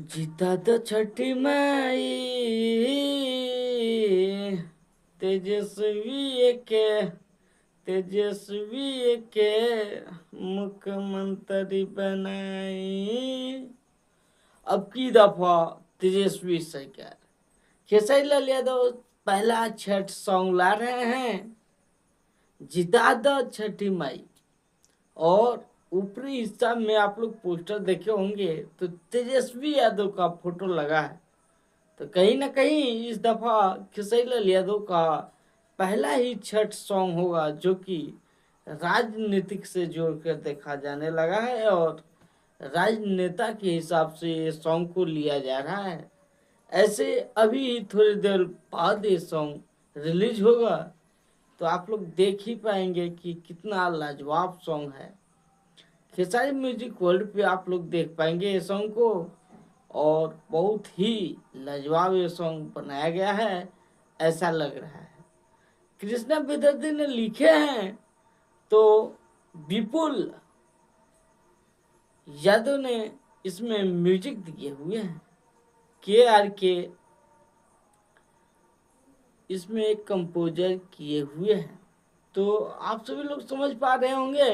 जीता द छठी माई तेजस्वी के तेजस्वी के मुख्यमंत्री बनाई। अब की दफा तेजस्वी सरकार खेसारी लाल यादव पहला छठ सॉन्ग ला रहे हैं, जिता द छठी माई। और ऊपरी हिस्सा में आप लोग पोस्टर देखे होंगे तो तेजस्वी यादव का फोटो लगा है। तो कहीं ना कहीं इस दफा खेसारी लाल यादव का पहला ही छठ सॉन्ग होगा जो कि राजनीतिक से जोड़कर देखा जाने लगा है और राजनेता के हिसाब से ये सॉन्ग को लिया जा रहा है। ऐसे अभी थोड़ी देर बाद ये सॉन्ग रिलीज होगा तो आप लोग देख ही पाएंगे कि कितना लाजवाब सॉन्ग है। खेसारी म्यूजिक वर्ल्ड पे आप लोग देख पाएंगे ये सॉन्ग को और बहुत ही लाजवाब ये सॉन्ग बनाया गया है ऐसा लग रहा है। कृष्णा विदर्ती ने लिखे हैं तो विपुल यादव ने इसमें म्यूजिक दिए हुए हैं। के इसमें एक कंपोजर किए हुए हैं। तो आप सभी लोग समझ पा रहे होंगे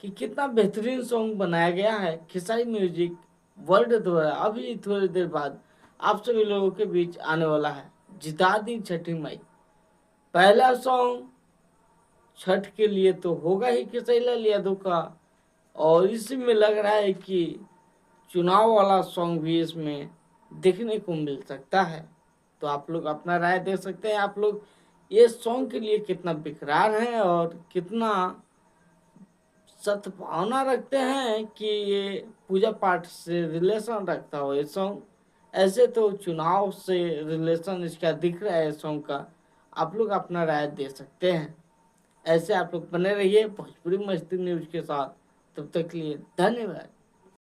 कि कितना बेहतरीन सॉन्ग बनाया गया है खेसारी म्यूजिक वर्ल्ड द्वारा। अभी थोड़ी देर बाद आप सभी लोगों के बीच आने वाला है जिता दी छठी माई। पहला सॉन्ग छठ के लिए तो होगा ही खेसारी लाल यादव का, और इसी में लग रहा है कि चुनाव वाला सॉन्ग भी इसमें देखने को मिल सकता है। तो आप लोग अपना राय दे सकते हैं। आप लोग ये सॉन्ग के लिए कितना बेकरार हैं और कितना सद्भावना रखते हैं कि ये पूजा पाठ से रिलेशन रखता हो ये सॉन्ग। ऐसे तो चुनाव से रिलेशन इसका दिख रहा है सॉन्ग का। आप लोग अपना राय दे सकते हैं। ऐसे आप लोग बने रहिए भोजपुरी मस्ती न्यूज के साथ। तब तक के लिए धन्यवाद।